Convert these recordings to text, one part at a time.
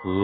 नमस्कार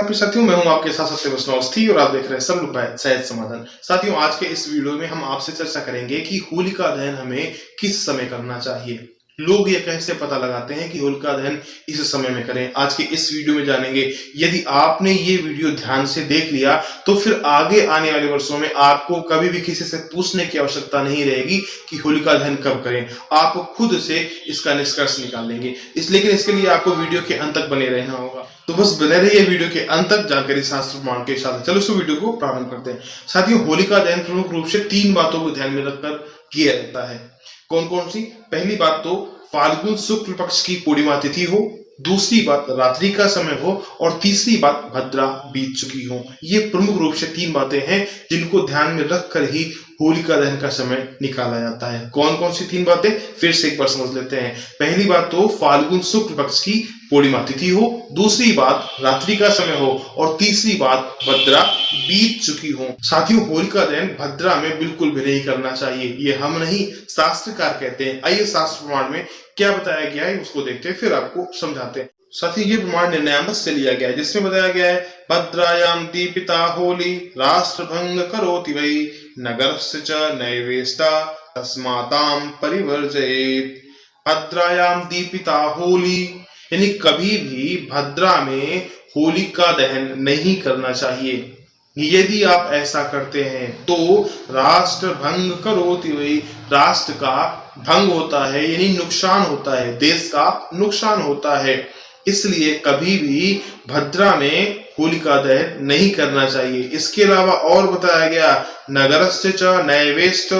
प्रिय साथियों, मैं हूं आपके साथ सत्य वैष्णव अवस्थी और आप देख रहे हैं सब लोग सहज समाधान। साथियों, आज के इस वीडियो में हम आपसे चर्चा करेंगे कि होलिका दहन हमें किस समय करना चाहिए। लोग ये कैसे पता लगाते हैं कि होलिका दहन इस समय में करें। आज के इस वीडियो में जानेंगे। यदि आपने ये वीडियो ध्यान से देख लिया तो फिर आगे आने वाले वर्षों में आपको कभी भी किसी से पूछने की आवश्यकता नहीं रहेगी कि होलिका दहन कब करें। आप खुद से इसका निष्कर्ष निकाल लेंगे। लेकिन इसके लिए आपको वीडियो के अंत तक बने रहना होगा। तो बस बने रहिए वीडियो के अंत तक जानकारी शास्त्र प्रमाण के साथ। चलो इस वीडियो को प्रारंभ करते हैं। साथियों, होलिका दहन प्रमुख रूप से 3 बातों को ध्यान में रखकर किया जाता है। कौन कौन सी? पहली बात तो फाल्गुन शुक्ल पक्ष की पूर्णिमा तिथि हो, दूसरी बात रात्रि का समय हो और तीसरी बात भद्रा बीत चुकी हो। ये प्रमुख रूप से 3 बातें हैं जिनको ध्यान में रखकर ही होलिका दहन का समय निकाला जाता है। कौन कौन सी 3 बातें फिर से एक बार समझ लेते हैं। पहली बात तो फाल्गुन शुक्ल पक्ष की पूर्णिमा तिथि हो, दूसरी बात रात्रि का समय हो और तीसरी बात भद्रा बीत चुकी हो। साथियों, होलिका दहन भद्रा में बिल्कुल भी नहीं करना चाहिए। ये हम नहीं, शास्त्रकार कहते हैं। आइए शास्त्र प्रमाण में क्या बताया गया है उसको देखते हैं, फिर आपको समझाते हैं। साथियों, ये प्रमाण निर्णयामत से लिया गया है जिसमें बताया गया है भद्रायाम दीपिता होली राष्ट्र भंग करोति वै नगरस्य च नैवेष्टा तस्माताम परिवर्जयेत्। भद्रायाम दीपिता होली यानी कभी भी भद्रा में होलिका दहन नहीं करना चाहिए। यदि आप ऐसा करते हैं तो राष्ट्र भंग करोति वै, राष्ट्र का भंग होता है यानी नुकसान होता है, देश का नुकसान होता है। इसलिए कभी भी भद्रा में होलिका दहन नहीं करना चाहिए। इसके अलावा और बताया गया नगरस्य च नैवेष्ट,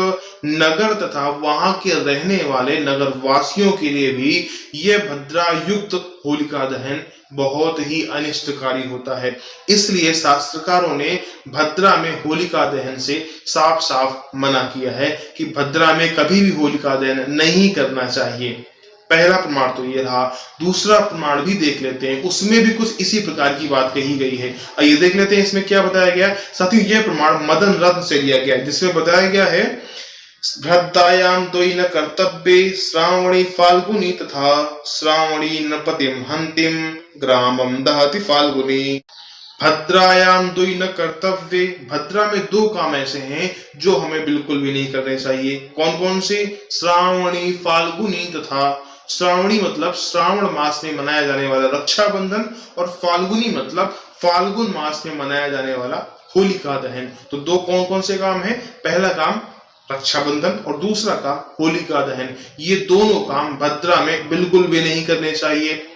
नगर तथा वहां के रहने वाले नगर वासियों के लिए भी यह भद्रा युक्त होलिका दहन बहुत ही अनिष्टकारी होता है। इसलिए शास्त्रकारों ने भद्रा में होलिका दहन से साफ साफ मना किया है कि भद्रा में कभी भी होलिका दहन नहीं करना चाहिए। पहला प्रमाण तो ये रहा। दूसरा प्रमाण भी देख लेते हैं, उसमें भी कुछ इसी प्रकार की बात कही गई है। आइए देख लेते हैं इसमें क्या बताया गया। साथियों, यह प्रमाण मदन रत्न से लिया गया है जिसमें बताया गया है भद्रायाम द्वैन कर्तव्ये श्रावणी फाल्गुनी तथा श्रावणी नपतिम हंतिम ग्रामम दहति फाल्गुनी। भद्रायाम द्वैन कर्तव्ये, भद्रा में 2 काम ऐसे हैं जो हमें बिल्कुल भी नहीं करने चाहिए। कौन कौन से? श्रावणी फाल्गुनी तथा श्रावणी मतलब श्रावण मास में मनाया जाने वाला रक्षाबंधन और फाल्गुनी मतलब फाल्गुन मास में मनाया जाने वाला होलिका दहन। तो 2 कौन कौन से काम हैं? पहला काम रक्षाबंधन और दूसरा काम होलिका दहन। ये दोनों काम भद्रा में बिल्कुल भी नहीं करने चाहिए।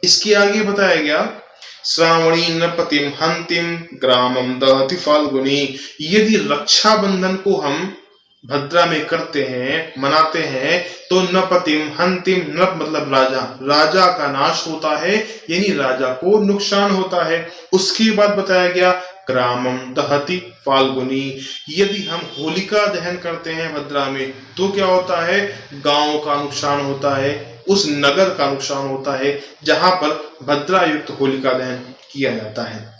इसके आगे बताया गया श्रावणी नपतिम हंतिम ग्रामम दहति फाल्गुनी। यदि रक्षाबंधन को हम भद्रा में करते हैं, मनाते हैं तो नपतिम हंतिम, नप मतलब राजा, राजा का नाश होता है यानी राजा को नुकसान होता है। उसके बाद बताया गया ग्रामम दहति फाल्गुनी। यदि हम होलिका दहन करते हैं भद्रा में तो क्या होता है? गांव का नुकसान होता है, उस नगर का नुकसान होता है जहां पर भद्रा युक्त होलिका दहन किया जाता है।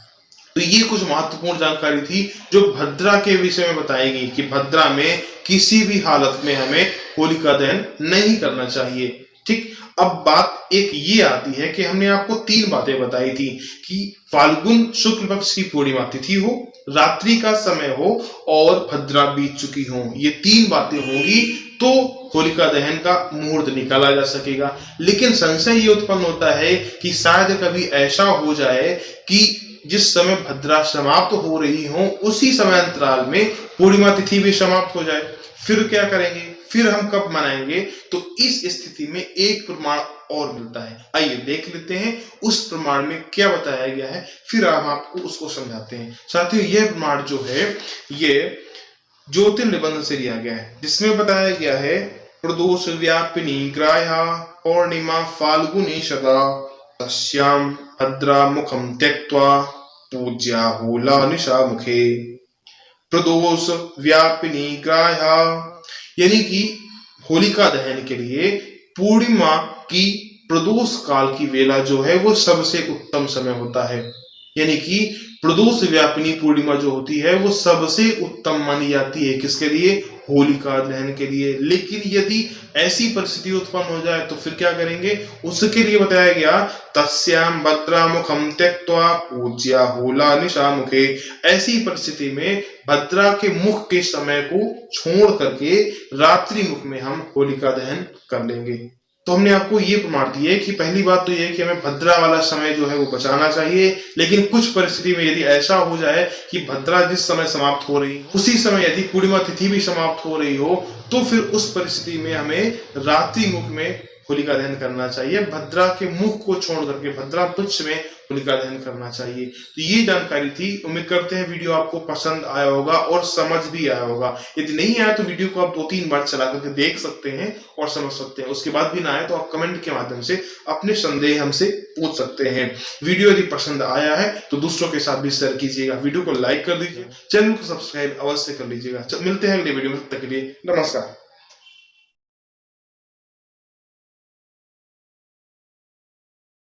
तो ये कुछ महत्वपूर्ण जानकारी थी जो भद्रा के विषय में बताई गई कि भद्रा में किसी भी हालत में हमें होलिका दहन नहीं करना चाहिए। ठीक, अब बात एक ये आती है कि हमने आपको 3 बातें बताई थी कि फाल्गुन शुक्ल पक्ष की पूर्णिमा तिथि हो, रात्रि का समय हो और भद्रा बीत चुकी हो। ये 3 बातें होंगी तो होलिका दहन का मुहूर्त निकाला जा सकेगा। लेकिन संशय ये उत्पन्न होता है कि शायद कभी ऐसा हो जाए कि जिस समय भद्रा समाप्त हो रही हो उसी समय अंतराल में पूर्णिमा तिथि भी समाप्त हो जाए। फिर क्या करेंगे? फिर हम कब मनाएंगे? तो इस स्थिति में एक प्रमाण और मिलता है। आइए देख लेते हैं उस प्रमाण में क्या बताया गया है, फिर हम आपको उसको समझाते हैं। साथियों, यह प्रमाण जो है ये ज्योतिर्निबंध से लिया गया है जिसमें बताया गया है प्रदोष व्यापिनी ग्राह्या पौर्णिमा फाल्गुनी सदा तस्याम भद्रा मुखम त्यक्त्वा पूज्या होला निशा मुखे। प्रदोष व्यापिनी ग्राह्या यानी कि होलिका दहन के लिए पूर्णिमा की प्रदोष काल की वेला जो है वो सबसे उत्तम समय होता है। यानी कि प्रदोष व्यापिनी पूर्णिमा जो होती है वो सबसे उत्तम मानी जाती है। किसके लिए? होलिका दहन के लिए। लेकिन यदि ऐसी परिस्थिति उत्पन्न हो जाए तो फिर क्या करेंगे? उसके लिए बताया गया तस्याम भद्रा मुखम त्यक्त्वा पूज्या होला निशा मुखे। ऐसी परिस्थिति में भद्रा के मुख के समय को छोड़ करके रात्रि मुख में हम होलिका दहन कर लेंगे। तो हमने आपको ये प्रमाण दिए कि पहली बात तो ये है कि हमें भद्रा वाला समय जो है वो बचाना चाहिए। लेकिन कुछ परिस्थिति में यदि ऐसा हो जाए कि भद्रा जिस समय समाप्त हो रही उसी समय यदि पूर्णिमा तिथि भी समाप्त हो रही हो तो फिर उस परिस्थिति में हमें रात्रि मुख में होलिका दहन करना चाहिए। भद्रा के मुख को छोड़ करके भद्रा पुच्छ में होलिका दहन करना चाहिए। तो ये जानकारी थी। उम्मीद करते हैं वीडियो आपको पसंद आया होगा और समझ भी आया होगा। यदि नहीं आया तो वीडियो को आप 2-3 बार चला करके देख सकते हैं और समझ सकते हैं। उसके बाद भी ना आए तो आप कमेंट के माध्यम से अपने संदेह हमसे पूछ सकते हैं। वीडियो यदि पसंद आया है तो दूसरों के साथ भी शेयर कीजिएगा। वीडियो को लाइक कर दीजिए, चैनल को सब्सक्राइब अवश्य कर लीजिएगा। मिलते हैं अगले वीडियो में, तब तक के लिए नमस्कार।